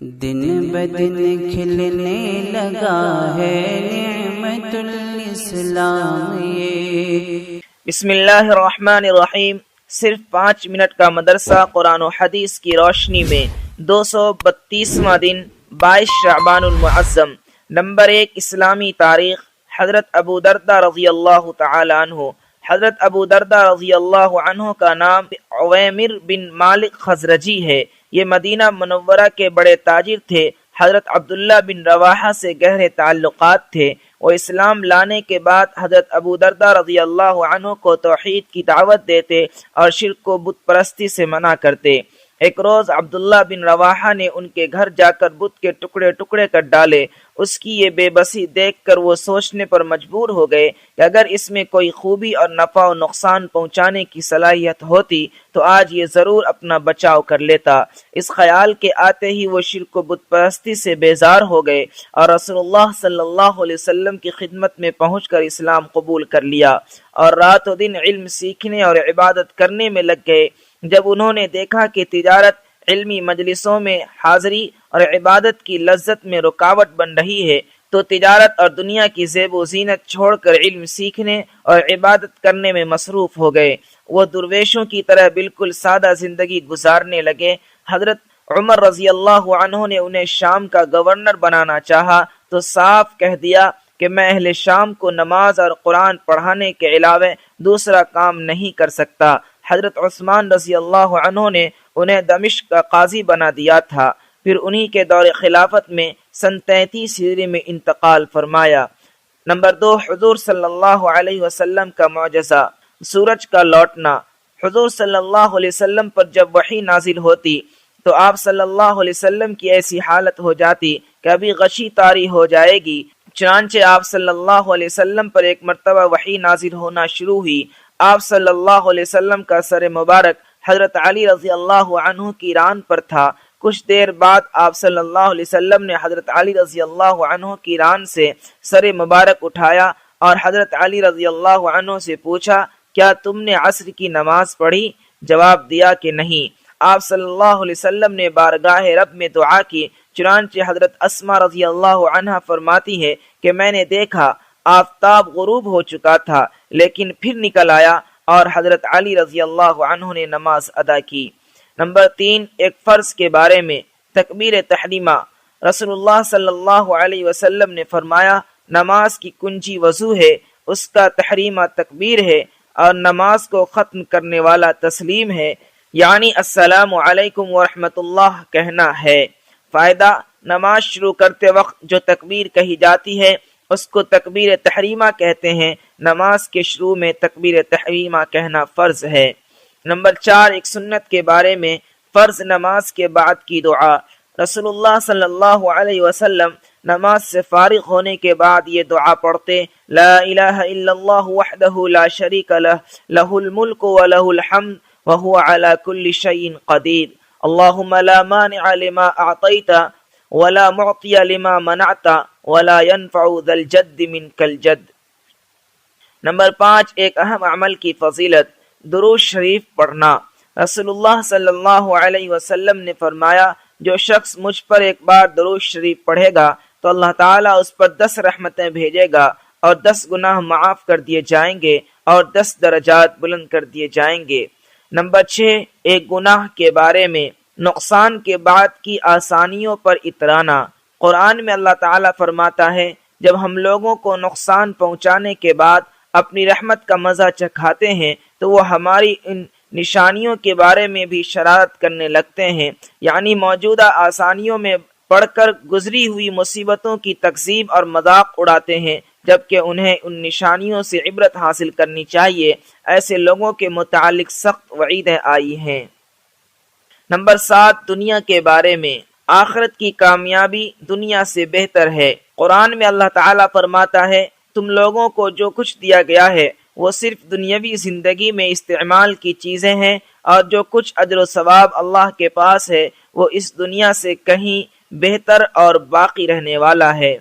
دن بدن کھلنے لگا ہے نعمت الاسلام یہ۔ بسم اللہ الرحمن الرحیم۔ صرف 5 منٹ کا مدرسہ قرآن و حدیث کی روشنی میں 232واں دن 22 شعبان المعظم۔ نمبر 1، اسلامی تاریخ۔ حضرت ابو دردہ رضی اللہ تعالی عنہ۔ حضرت ابو دردہ رضی اللہ عنہ کا نام عویمر بن مالک خزرجی ہے۔ یہ مدینہ منورہ کے بڑے تاجر تھے۔ حضرت عبداللہ بن رواحہ سے گہرے تعلقات تھے۔ وہ اسلام لانے کے بعد حضرت ابو دردہ رضی اللہ عنہ کو توحید کی دعوت دیتے اور شرک و بت پرستی سے منع کرتے۔ ایک روز عبداللہ بن رواحہ نے ان کے گھر جا کر بت کے ٹکڑے ٹکڑے کر ڈالے۔ اس کی یہ بے بسی دیکھ کر وہ سوچنے پر مجبور ہو گئے کہ اگر اس میں کوئی خوبی اور نفع و نقصان پہنچانے کی صلاحیت ہوتی تو آج یہ ضرور اپنا بچاؤ کر لیتا۔ اس خیال کے آتے ہی وہ شرک و بت پرستی سے بیزار ہو گئے اور رسول اللہ صلی اللہ علیہ وسلم کی خدمت میں پہنچ کر اسلام قبول کر لیا اور رات و دن علم سیکھنے اور عبادت کرنے میں لگ گئے۔ جب انہوں نے دیکھا کہ تجارت علمی مجلسوں میں حاضری اور عبادت کی لذت میں رکاوٹ بن رہی ہے تو تجارت اور دنیا کی زیب و زینت چھوڑ کر علم سیکھنے اور عبادت کرنے میں مصروف ہو گئے۔ وہ درویشوں کی طرح بالکل سادہ زندگی گزارنے لگے۔ حضرت عمر رضی اللہ عنہ نے انہیں شام کا گورنر بنانا چاہا تو صاف کہہ دیا کہ میں اہل شام کو نماز اور قرآن پڑھانے کے علاوہ دوسرا کام نہیں کر سکتا۔ حضرت عثمان رضی اللہ عنہ نے انہیں دمشق کا قاضی بنا دیا تھا۔ پھر انہی کے دور خلافت میں سن 33 ہجری میں انتقال فرمایا۔ نمبر 2، حضور صلی اللہ علیہ وسلم کا معجزہ، سورج کا لوٹنا۔ حضور صلی اللہ علیہ وسلم پر جب وحی نازل ہوتی تو آپ صلی اللہ علیہ وسلم کی ایسی حالت ہو جاتی کہ ابھی غشی طاری ہو جائے گی۔ چنانچہ آپ صلی اللہ علیہ وسلم پر ایک مرتبہ وحی نازل ہونا شروع ہوئی۔ آپ صلی اللہ علیہ وسلم کا سر مبارک حضرت علی رضی اللہ عنہ کی ران پر تھا۔ کچھ دیر بعد آپ صلی اللہ علیہ وسلم نے حضرت علی رضی اللہ عنہ کی ران سے سر مبارک اٹھایا اور حضرت علی رضی اللہ عنہ سے پوچھا، کیا تم نے عصر کی نماز پڑھی؟ جواب دیا کہ نہیں۔ آپ صلی اللہ علیہ وسلم نے بارگاہ رب میں دعا کی۔ چنانچہ حضرت اسما رضی اللہ عنہ فرماتی ہے کہ میں نے دیکھا آفتاب غروب ہو چکا تھا لیکن پھر نکل آیا اور حضرت علی رضی اللہ عنہ نے نماز ادا کی۔ نمبر 3، ایک فرض کے بارے میں، تکبیر تحریمہ۔ رسول اللہ صلی اللہ علیہ وسلم نے فرمایا، نماز کی کنجی وضو ہے، اس کا تحریمہ تکبیر ہے اور نماز کو ختم کرنے والا تسلیم ہے، یعنی السلام علیکم ورحمۃ اللہ کہنا ہے۔ فائدہ، نماز شروع کرتے وقت جو تکبیر کہی جاتی ہے اس کو تکبیر تحریمہ کہتے ہیں۔ نماز کے شروع میں تکبیر تحریمہ کہنا فرض ہے۔ نمبر 4، ایک سنت کے بارے میں، فرض نماز کے بعد کی دعا۔ رسول اللہ صلی اللہ علیہ وسلم نماز سے فارغ ہونے کے بعد یہ دعا پڑھتے، لا الہ الا اللہ وحدہ لا شریک لہ، لہ الملک ولہ الحمد وہو علی کل شیء قدیر، اللہم لا مانع لما اعطیت ولا معطی لما منعت ولا ينفع ذا الجد منک الجد۔ نمبر 5، ایک اہم عمل کی فضیلت، درود شریف پڑھنا۔ رسول اللہ صلی اللہ علیہ وسلم نے فرمایا، جو شخص مجھ پر ایک بار درود شریف پڑھے گا تو اللہ تعالیٰ اس پر 10 رحمتیں بھیجے گا اور 10 گناہ معاف کر دیے جائیں گے اور 10 درجات بلند کر دیے جائیں گے۔ نمبر 6، ایک گناہ کے بارے میں، نقصان کے بعد کی آسانیوں پر اترانا۔ قرآن میں اللہ تعالیٰ فرماتا ہے، جب ہم لوگوں کو نقصان پہنچانے کے بعد اپنی رحمت کا مزہ چکھاتے ہیں تو وہ ہماری ان نشانیوں کے بارے میں بھی شرارت کرنے لگتے ہیں، یعنی موجودہ آسانیوں میں پڑھ کر گزری ہوئی مصیبتوں کی تکذیب اور مذاق اڑاتے ہیں، جبکہ انہیں ان نشانیوں سے عبرت حاصل کرنی چاہیے۔ ایسے لوگوں کے متعلق سخت وعیدیں آئی ہیں۔ نمبر 7، دنیا کے بارے میں، آخرت کی کامیابی دنیا سے بہتر ہے۔ قرآن میں اللہ تعالیٰ فرماتا ہے، تم لوگوں کو جو کچھ دیا گیا ہے وہ صرف دنیاوی زندگی میں استعمال کی چیزیں ہیں اور جو کچھ اجر و ثواب اللہ کے پاس ہے وہ اس دنیا سے کہیں بہتر اور باقی رہنے والا ہے۔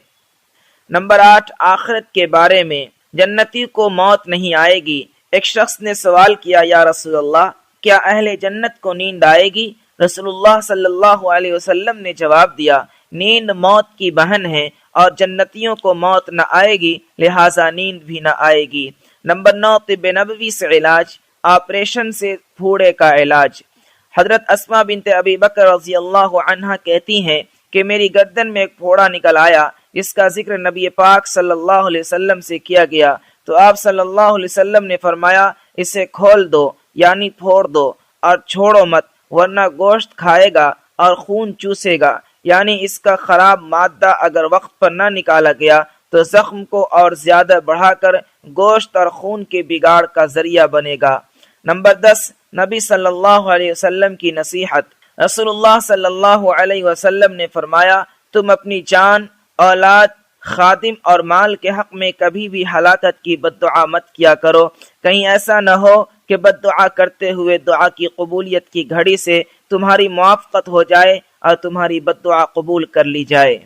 نمبر 8، آخرت کے بارے میں، جنتی کو موت نہیں آئے گی۔ ایک شخص نے سوال کیا، یا رسول اللہ، کیا اہل جنت کو نیند آئے گی؟ رسول اللہ صلی اللہ علیہ وسلم نے جواب دیا، نیند موت کی بہن ہے اور جنتیوں کو موت نہ آئے گی، لہٰذا نیند بھی نہ آئے گی۔ نمبر 9، طب نبوی سے علاج، آپریشن سے پھوڑے کا علاج۔ حضرت اسماء بنت ابی بکر رضی اللہ عنہا کہتی ہیں کہ میری گردن میں ایک پھوڑا نکل آیا جس کا ذکر نبی پاک صلی اللہ علیہ وسلم سے کیا گیا تو آپ صلی اللہ علیہ وسلم نے فرمایا، اسے کھول دو یعنی پھوڑ دو اور چھوڑو مت، ورنہ گوشت کھائے گا اور خون چوسے گا، یعنی اس کا خراب مادہ اگر وقت پر نہ نکالا گیا تو زخم کو اور زیادہ بڑھا کر گوشت اور خون کے بگاڑ کا ذریعہ بنے گا۔ نمبر 10، نبی صلی اللہ علیہ وسلم کی نصیحت۔ رسول اللہ صلی اللہ علیہ وسلم نے فرمایا، تم اپنی جان، اولاد، خادم اور مال کے حق میں کبھی بھی ہلاکت کی بد دعا مت کیا کرو، کہیں ایسا نہ ہو کہ بد دعا کرتے ہوئے دعا کی قبولیت کی گھڑی سے تمہاری موافقت ہو جائے اور تمہاری بد دعا قبول کر لی جائے۔